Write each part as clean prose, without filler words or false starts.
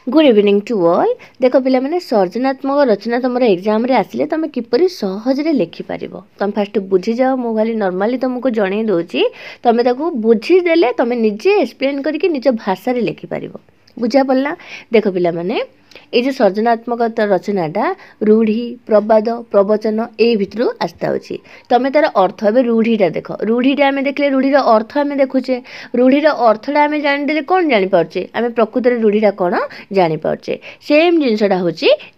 Good evening to all. देख पिला माने सर्जनात्मक रचना तुम एग्जाम रे आसिले तुम किपरि सहजरे लिखिपर तुम फास्ट बुझी जाओ। मु खाली नॉर्मली तुमको जणई दूची तुम ताको बुझी देले तुम निजे एक्सप्लेन करके निज भाषा रे लिखिपर बुझा पड़ला। देख पिला माने ये जो सर्जनात्मक रचनाटा रूढ़ी प्रवाद प्रवचन ए भितर आस्था अच्छी तुम तार अर्थ ए रूढ़ीटा देख रूढ़ीटा आम देखले रूढ़ीर अर्थ आम देखुचे रूढ़ीर अर्थटा आम जानीदे कौन जापारे आम प्रकृत रूढ़ीटा कौन जापारे सेम जिनसटा हूँ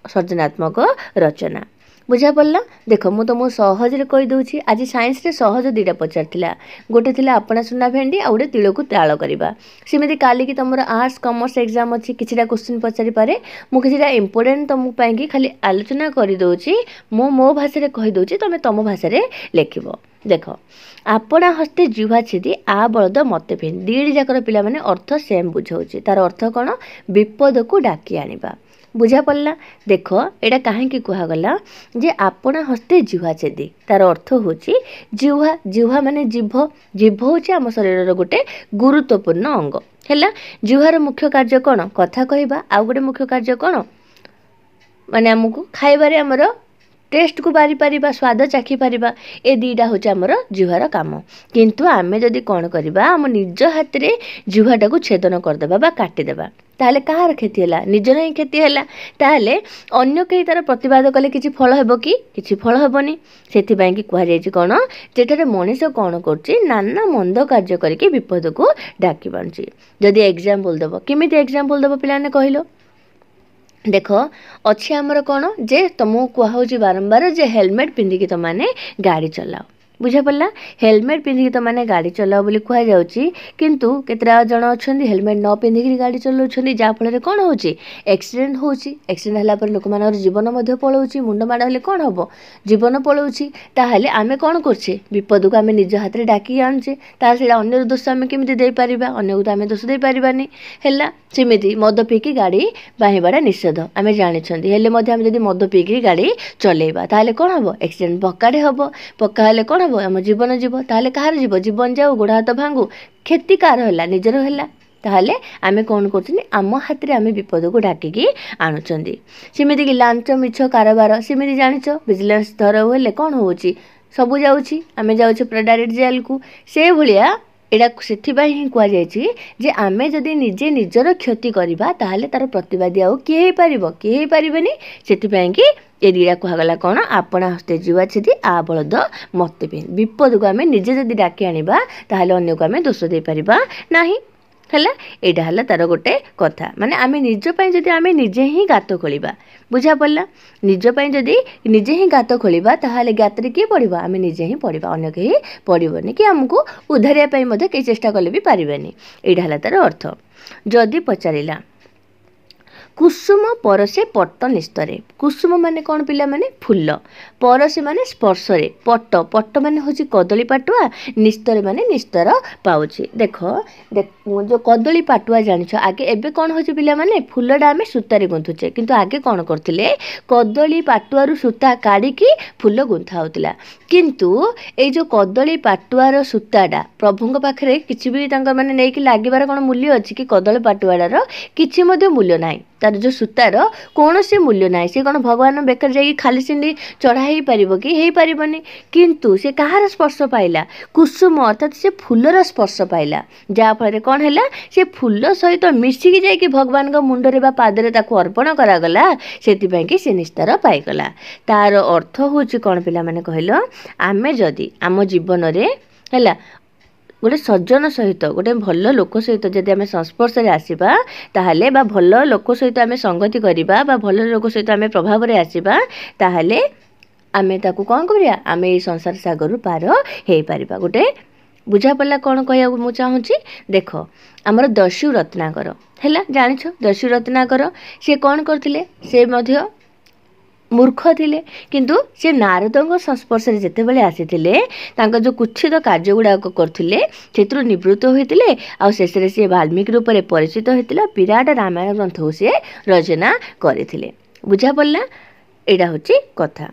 सर्जनात्मक रचना बुझा पड़ला। देख मु तुमको सहजरे कहीदे आज साइंस रे सहज दुईटा पचार गोटे थी आपणा सुना भेंडी आ गए तिल को ताल करवा सेमती काली तुम आर्ट्स कॉमर्स एग्जाम अच्छी किसी क्वेश्चन पचारि पारे मुझे इंपोर्टेंट तुमको खाली आलोचना करदे मो भाषा कहीदे तुम तुम भाषा लिख देख आपणा हस्ते जुहा छेदी आ बलद मते फेन दीडी जाकर पिला माने अर्थ सेम बुझाऊँ तार अर्थ कौन विपद को डाकी आनिबा बुझा पड़ला। देख एटा कहीं कहगला जे आपणा हस्ते जिह्वा छेदी तार अर्थ हूँ जिह्वा जिह्वा माने जीभ जीभ हूँ आम शरीर गोटे गुरुत्वपूर्ण अंग है। जिह्वार मुख्य कार्य कौन कथा कहवा आउ गोटे मुख्य कार्य कौन माने आमको खाइबारे आमर टेस्ट को बारी पारिबा स्वाद चाखी पारिबा ए दीटा हूँ आमर जिह्वार काम किंतु आमे जदि कौन करबा आम निज हाथ रे जिह्वाटा को छेदन करदेबा बा काटिदेबा ताहले कहार क्षति है निजर ही क्षति है ताहले अन्य कहीं तार प्रतिवाद कले किसी फल हेबो कि किसी फल हेबनी से कहुई कौन जेठारे मनीष कौन करना मंद कार्य करके विपद को डाकी पारुछि। जदि एग्जाम्पल देव केमी एग्जाम्पल देव पिलाने कहलो देख अच्छी आमर कौन जे तुमको कहुची बारंबार जे हेलमेट पिंधिकी तुम मैंने गाड़ी चलाओ बुझा पड़ला। हेलमेट पिंधिकी तुम मैंने गाड़ी चलाओ बोली कहुच्छी किंतु केतरा जन अच्छा हेलमेट न पिंधिकी गाड़ी चलाउछन्ति जहाँफल कौन होची एक्सीडेंट होची एक्सीडेंट हला पर लोक मानकर जीवन मध्य पलाउछि मुंड माड़ हेले कौन हम जीवन पलाउछि ताहले आमे कौन करछे विपद को आमे निज हाथ रे डाकी आनुछे तार सेटा अन्य दोष आमे केमिति देई परिबा अन्य को आमे दोष देई परिबानी हैला। सेमिति मद पीकी गाड़ी बाहिबाटा निषेध आमे जानिछन्ति हेले मध्य आमे जदि मद पीकी गाड़ी चलेबा ताहले कौन हम एक्सीडेंट पक्काडे हम पक्का हेले कौन हम आम जीवन जीव ताहले कहार जीव जीवन जाऊ गोड़ हाथ भांगू क्षति कार है निजर है ताहले आमे कौन कर आम हाथ में आमे विपद को डाकिकी आणुचंदी। सेमिति कि लांच मिछ कारबार सेमिति जानिछ विजिलेंस धर हेले कौन होउची सबू जाउची आमे जाउछे पूरा डायरेक्ट जेल को से भलिया एटा से ही कहुई जे आमे जदि निजे निजर क्षति करवा ताहले तार प्रतिवादी आउ किए किए पारिबेनी सेथिपाई कि ए दीटा कहगला कौन आपणा हस्ते जुआ छेदी आ बलद मते पे विपद को आमे निजे जदि डाकी आनिबा ताहले अन्य को आमे दोष दे परिबा नाही हैला। एटा हला तार गोटे कथा माने आमे निज पई जदि आमे निजे ही गात खोलिबा बुझा पड़ला निज पई जदि निजे ही गात खोलिबा ताहले गात रे के पड़िबा आमे निजे ही पड़िबा अन्य केही पड़िबनी कि हमको उद्धारिया पई मध्ये के चेष्टा कले भी पारिबानी एटा हला तार अर्थ। जदि पचारिला कुसुम परसे पट्ट निस्तरे कुसुम माने कौन पिला माने फूल परसे माने स्पर्शरे पट्ट पट्ट माने होची कदली पाटुआ निस्तर माने निस्तर पाउची। देख जो कदली पाटुआ जानिछ आगे एबे कौन होची पिला माने फूलडा आमे सूतारे गुंथुचे किंतु आगे कौन करथिले कदली पाटुआरु सूता काढिकी फूल गुंथा होतिला किंतु ए जो कदली पाटुआर सूताडा प्रभुଙ୍କ पाखरे किछि भी तांकर माने नेकी लागिबार कोन मूल्य अछि कि कदली पाटुआडार किछि मध्ये मूल्य नाही तार जो सूतार कौन से मूल्य ना सी कौन भगवान बेकर जाकि खाली से चढ़ा ही पारिबो कि हेई पारिबनी किंतु से कहार स्पर्श पाइला कुसुम अर्थात से फूलर स्पर्श पाइला जहाँ फल कौन है से फूल सहित मिसिकी जाकि भगवान का मुंडरे बा पादरे ताको अर्पण करागला सेतिपई कि से निस्तार पाइगला। तार अर्थ होची कौन पिला माने कहलो आमे जदि आम जीवन रे हैला गोटे सज्जन सहित गोटे भल लोक सहित जदि आम संस्पर्श में आसवा ताहले बा भल लोक सहित आम संगति करवा बा भल लोक सहित आम प्रभाव में आसवा ताहले आमे ताकू कौन करिया आमे ये संसार सागर पार हो पारिबा। गोटे बुझा पड़ला कौन कह मु चाहूँगी देख आमर दस्यु रत्नाकर है जानिछ दस्यु रत्नाकर सी कौन करथिले से मध्य मूर्ख थिले किंतु से नारदों संस्पर्श में जितेबाला आसीथिले तांका जो कुछित कार्य गुड़ाक करथिले सेतु निवृत्त होइतिले आ शेषरे से वाल्मीकि रूप में परिचित होइतिले विराट रामायण ग्रंथ से रचना करथिले बुझा पड़ला एटा होची कथा।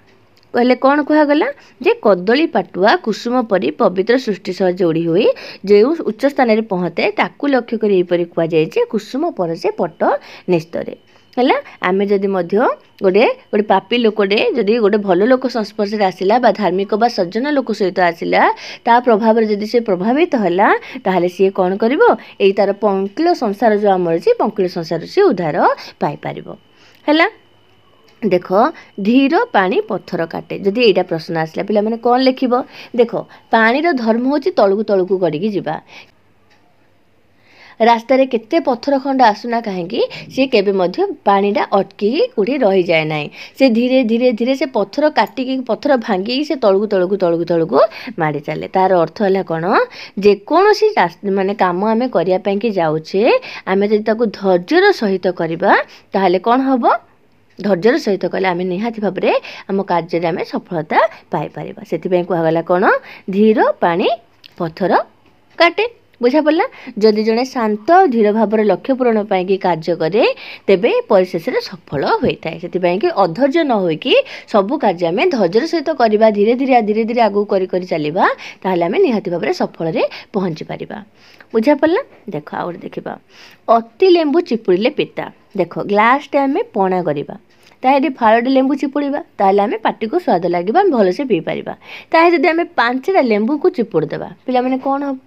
कहले कौन कहगला जे कदली पाटुआ कुसुम परी पवित्र सृष्टि सह जोड़ी हुई जो उच्च स्थान में पहुँचे ताकू लक्ष्य कर यहीपरि कहुए कुसुम पर से पट निस्तरे है आम जदि गोटे गोटे पापी लोकटे जदि गोटे भल लोक संस्पर्श आसला धार्मिक बा सज्जन लोक सहित आसला ता प्रभाव जदि से प्रभावित है ताहले सी कौन कर तार पंकिल संसार जो आमर अच्छी पंकिल संसार से उद्धार पाइपर है। देख धीर पानी पत्थर काटे जदि यहाँ प्रश्न आसला पिला माने कौन लिख देख पानीर धर्म हूँ तलू तलू गड़िकी जावा रास्तार केते पत्थर खंड आसुना कहीं सी के पानीटा अटकी कौटी रही जाए ना से धीरे धीरे धीरे से पत्थर काटिकी पत्थर भांगी से तलू तलू तलू तलू माड़ी चले तार अर्थ है कौन जेकोसी माने काम आम करने जाऊे आम जब धैर्यर सहित करवा ताहले कौन हम धैर्यर सहित कले आम निहाती भाव में आम कार्य आम सफलता पाइपर से कहगला कौन धीर पानी पत्थर काटे बुझा पड़ा जदि जड़े शांत धीर भाव लक्ष्य पूरण पाई कार्य करे तेबे परिशेष सफल होता है से अधैर्य न होइकी सबू कार्य आम धैर्यर सहित करवा धीरे धीरे धीरे धीरे आगू कर चलवा ताहले आम निहाती भाव में सफल पहुँची पारिबा बुझा पड़ा। देख आ देखा अति लेंबू चिपुड़िले पिता देख ग्लासटे आम पणा करवा ताहे फाड़े लेंबू चिपुड़ा ताहले आम पाटी को स्वाद लगे भलसे पी पार ताहे जब आम 5टा लेंबू को चिपुड़देवा पिला माने कौन हम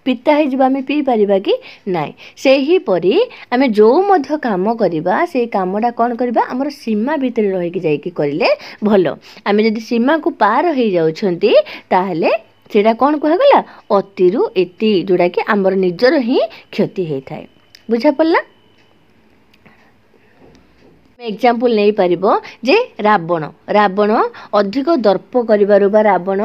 पिता आम पी पार कि नाई से ही परी आम जो मध्य काम करवा से कामटा कौन करवा आमर सीमा भितर रहीकि जाइकि करिले भल आम जदि सीमा को पार हो जाउछंती ताहले सेटा कौन कहगला अतिरु एति जोड़ा कि आमर निजर ही क्षति होता है बुझा पड़ा। एग्जाम्पल नहीं पारिबो जे रावण रावण अधिक दर्प करिबारु बा रावण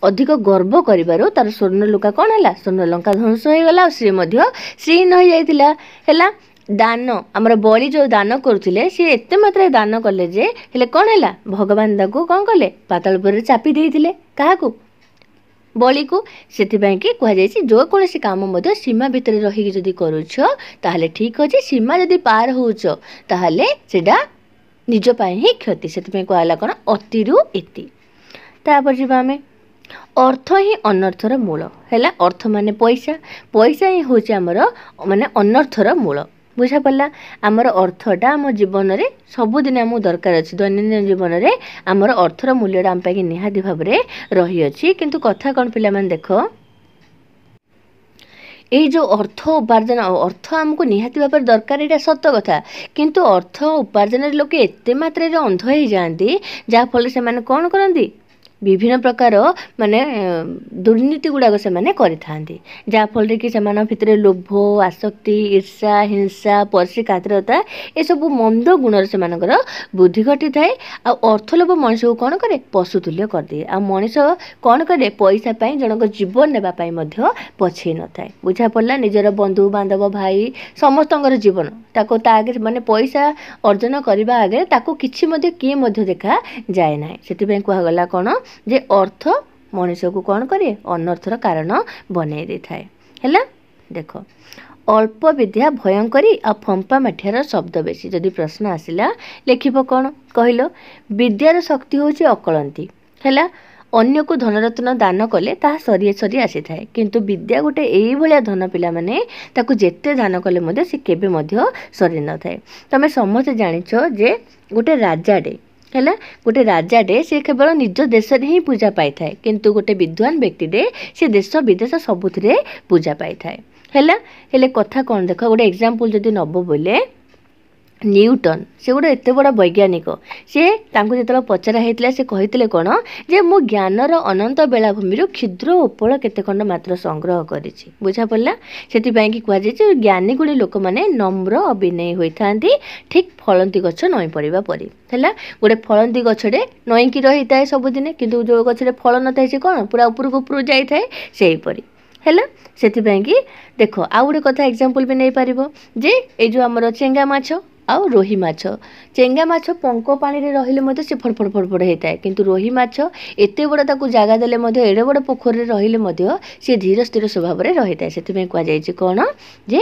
अधिक गर्व करिबारु तार स्वर्ण लुका कौन है स्वर्ण लंका ध्वंस हो गला सी श्रीहीन हो जाइतिला हैला दान आमर बलि जो दान करुले सी एते मात्रा दान कले जे हेले कौन है भगवान ताको कौन कले पाताल पर चापी देइतिले काहाकू बलि को से कहुई जो कौन काम सीमा भितर रही जदि करुछ ताहले ठीक अच्छे सीमा जदि पार होच ताहले सेटा निज पाई ही क्षति से कहला कौन अतिरु इति तापर जीवा आमे अर्थ ही अनर्थर मूल है अर्थ माने पैसा पैसा ही हूँ आमर माने अनर्थर मूल बुझा पड़ा आमर अर्थटा आम जीवन में सबुदिन आम दरकार अच्छी दैनंदिन जीवन में आमर अर्थर मूल्यटा आम पाई निहाती भाव में रही अच्छी किंतु कथा कौन पिला माने देख ये जो अर्थ उपार्जन अर्थ आमको निहाती भाव में दरकार यहाँ सत कथा किंतु अर्थ उपार्जन लोके एते मात्रा अंध हो जाती जहाँफल से माने कौन करती विभिन्न प्रकार माने दुर्नीति गुड़ाक से माने करिथांती जहाँफल कि से भितर लोभ आसक्ति ईर्षा हिंसा परसी कातरता ये सब मंद गुण से बुद्धि घटी थाए आ अर्थलोभ मनीष को कौन करे पशुतुल्य कर दिए आ मनीष कौन करे पैसा पाई जनक जीवन नेबापाई मध्य पछे न थाए बुझा पड़ा निजर बंधु बांधव भाई समस्तंकर जीवन ताको ता आगे माने पैसा अर्जन करबा आगे ताको किछि मध्य किए मध्य देखा जाए ना सेति कहगला कौन जे अर्थ मनीष को कौन करे अनर्थर कारण बनई दे थाए हैला देख अल्प विद्या भयंकरी आ फंपा माठियार शब्द बेसी जदि प्रश्न आसिला लिखिब कौन कहलो विद्यार शक्ति होची अकलंती हैला अन्य को धनरत्न दान कले ता सरी सरी आसी थाए किंतु विद्या गोटे एई भलिया धन पिला माने ताकू जेते दान कले मध्य से केबे मध्य सरी न थाए तमे समस्त जानिछो जे गोटे राजाडे है गोटे राजाटे से केवल निज देश ही पूजा पाई थाए किंतु गोटे विद्वान व्यक्तिटे से देश विदेश सबुथिरे पूजा पाई थाए है कथा कौन देख गोटे एग्जांपल जदि नब बोले न्यूटन से गोटे एत बड़ा वैज्ञानिक सी जो पचरा होता से कहते कौन जे मो ज्ञानर अनंत बेलाभूमि क्षुद्र उपल केते खंड मात्र संग्रह करिछि बुझा पड़ा से कहुए ज्ञानी गुड़ी लोक मैंने नम्र अभिनय होता ठीक फलंती गछ नई पड़ा परी है गोटे फलंती गछटे नईकी रही थाए सबुदिन किंतु जो गछरे फल न थाए से कौन पूरा उपरको जाए से परी है से देख आउ गोटे कथा एग्जांपल भी नहीं पारिबो जे ए जो हमर चेंगा माछ आउ रोही माछ चेंगा माछ पंक पानी रे रहिले मते से फड़फड़ फड़फड़ होता है किंतु रोही माछ एते बड़ ताकू जागा देले मते एडे बड़ पोखर रे रहिले मते से धीर स्थिर स्वभाव रे रहिता है सेति में कह जाय छै कोन जे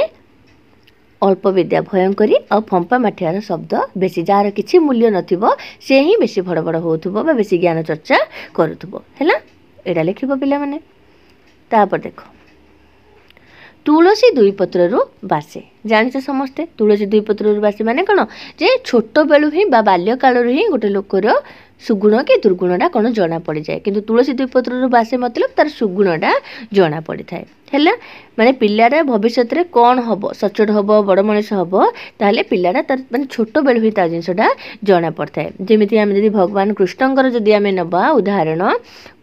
अल्प विद्या भयंकरी और फंपा माठियार शब्द बेसी जार किसी मूल्य नथिबो से ही बेसी बड़ बड़ होथुबो बा बेसी ज्ञान चर्चा करूथुबो हैला एडा लिखिबो पिला माने। तापर देखो तुलसी दुई पत्रु बासे जानिछ समस्ते तुलसी दुई पत्रु बासे माने कौन जे छोट बेलू ही बाल्यकाल ही गोटे लोकर सुगुण कि दुर्गुणटा कौन जना पड़ जाए किंतु तुलसी दुई पत्रु बासे मतलब तार सुगुणटा जना पड़ी थाए है माने पिलाटा भविष्य में कौन हम सचोट हम बड़ मनीष हम ताहले पिलाटा तार माने छोट बेलू ही तार जिनसटा जना पड़ता है। जमीती आम जब भगवान कृष्णकर जदि आम नवा उदाहरण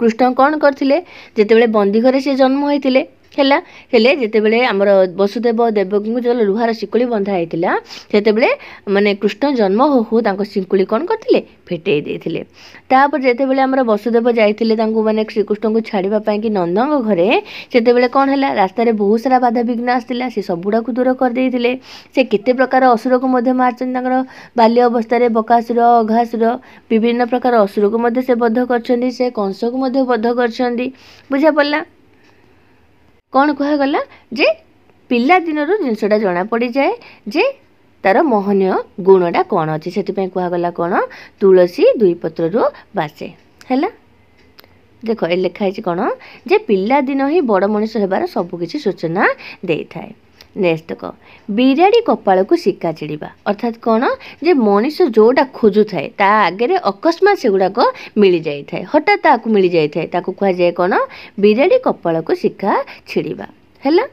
कृष्ण कौन करथिले जेतेबेले बंदी घरे से जन्म होइतिले हैला हेले जेतेबेले हमर वसुदेव देवकी जो लुहार शिकुली बंधा होता सेतेबेले माने कृष्ण जन्म हो हो तांको शिकुली कौन करथिले फेटई देथिले। तापर जेतेबेले हमर वसुदेव जाइथिले तांको माने श्रीकृष्ण को छाड़िबा पई कि नंदंग घरे सेतेबेले कौन हैला रास्ता रे बहुत सारा बाधा विघ्न आस्तिला से सबुडा को दूर कर देथिले से केते प्रकार असुर को मध्य मारचन तांकर बाल्य अवस्था रे बकासुर अघासुर विभिन्न प्रकार असुर को मध्य से बद्ध करछन्दी से कंस को मध्य बद्ध करछन्दी बुझा पड़ला। कौन कहगला जे पिला दिन जिनसटा जना पड़ जाए जे तार मोहनीय गुणटा कौन अच्छी से कहगला कौन तुलसी दुई पत्रु बासे हैला। देख ए लिखाई कौन जे पिला दिन ही बड़ मनीष होबार सबकिछि सूचना दे थाए। नेक्स्ट कह बिराड़ी कपाल को सिक्का चिड़िबा अर्थात कौन जे मनीष जोटा खोजु थाए ता आगे अकस्मात से गुड़ाक मिल जाए थाए हठात ताकू मिल जाए थाए ताकू कह जाए कौन बिराड़ी कपाल को सिक्का छिड़िबा हैला।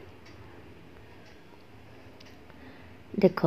देख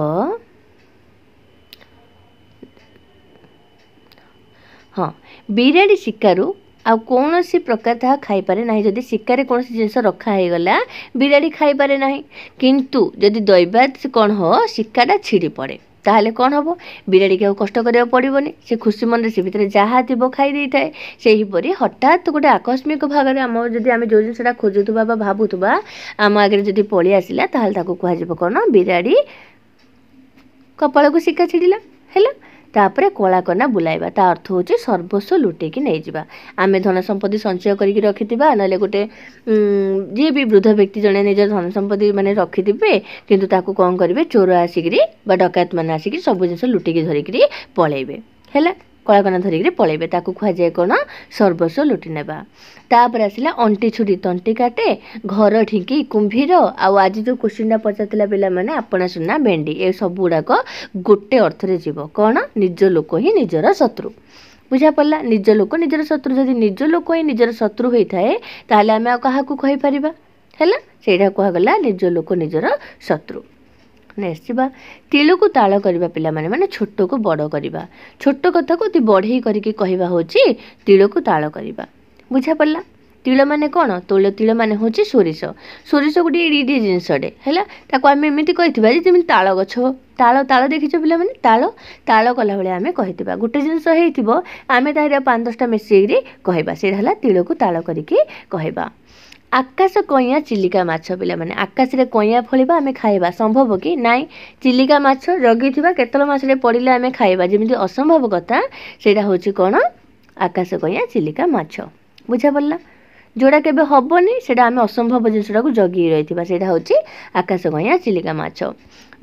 हाँ बिराड़ी शिकारु आ कौन सी प्रकार ता खाई पारे नहीं जदि शिकार कौन सी जिनस रखा है गला बिराड़ी खाई पारे नहीं किंतु जदि दैवात कौन हो शिकाटा छिड़ी पड़े ताहले कौन हम बिराड़ी के कष्ट करा पड़ोनी से खुशी मन से भितर जहाँ थी खाई दे थाए से हीपरी हठात गोटे आकस्मिक भाग में आम जब आम जो जिनसा खोजुवा भावुवा आम आगे जब पलि आसला ताहले कह कौन बिराड़ी कपाल को सिक्का छिड़िला है तापर कला कना बुलाइबा ता अर्थ होची सर्वस्व लुटेकी नहीं जिबा आमे धन संपत्ति संचय करिक रखिथिबा नले गोटे जे भी वृद्ध व्यक्ति जने निज धन संपत्ति माने रखिथिबे किंतु ताकू कोन करिवे चोर आसिकरी बा डकैत माने आसिकरी सब जिंस लुटेकी धरिकरी पळेइबे हैला कलाकना धरिकरी पळेइबे ताकू खुआ जाय कोन सर्वस्व लुटि नेबा। तापर आसिला अंटी छुरी तंटी काटे घर ढिंकी कुंभीर आज जो क्वेश्चन पचारला पिला माने आपणा सुना भेंडी ए सब गुड़ाक गोटे अर्थ रे जीव कौन निज लोक ही निजर शत्रु बुझा पड़ला निज लोक निजर शत्रु जदि निज लोक ही निजर शत्रु होता है ताहले आमे क्या कहि परिबा हैला सेटा कहगला निज लोक निजर शत्रु। नेक्स्ट जीवा तिल को ताल करबा पिला माने माने छोट को बड़ करबा छोट कथा को ती बढ़ई करके कहबा होची तिल को ताल करबा बुझा पड़ला। तिल माने कौन तिल माने होची सोरिष सोरिष गोटे एडी जिनसटे है ताको आम एमती कही जमी ताल गछ ताल ताल देखिछ पिला माने ताल ताल कला भाई आम कही गोटे जिनस हो आम तार 5-10टा मिसेक कहबा से तिल को ताल करके कहबा। आकाश कईया चिलिका माछ पिला माने आकाश रे कईया फलिबा आमे खाइबा संभव कि नाई चिलिका माछ जगी थिबा केतल माछ रे पड़िले आमे खाइबा जेमिति असंभव कथा सेटा होची कोन आकाश कईया चिलिका माछ बुझा पड़ला जोड़ा केबे हबनी सेटा आमे असंभव जिनसटा को जगी रहिथिबा सेटा होची आकाश कईया चिलिका माछ।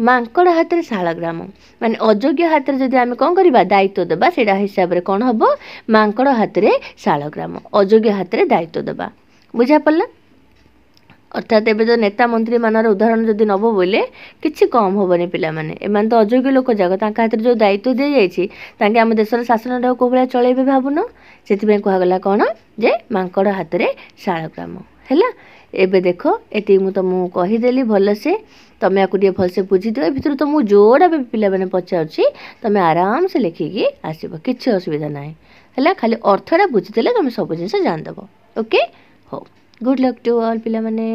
मांकड़ हाथ रे शालग्राम माने अयोग्य हाथ रे जदि आमे कोन करबा दायित्व देबा सेटा हिसाब रे कोन हबो मांकड़ हाथ रे शालग्राम अयोग्य हाथ रे दायित्व देबा बुझा पड़ला। अर्थात एवं जो नेता मंत्री मानर उदाहरण जदि नब बोले किसी कम हेनी पिला माने एमान तो अयोग्य लोक जाक हाथ में जो दायित्व दी जाइए आम देशर शासन टाक कौ भाया चलैबे भावुन से कहगला कौन जे मांकड़ हाथ में शालग्राम है। एबे देख ये मुझे तुमको कहीदेली भलसे तुम या भलसे बुझीद ए भर तुमको जोड़ा भी पिला मैंने पचारुची तुम आराम से लिखिकी आसब किसी असुविधा ना है खाली अर्थटा बुझीदे तुम सब जिन जानदेव ओके हो गुड लक टू ऑल पिला माने।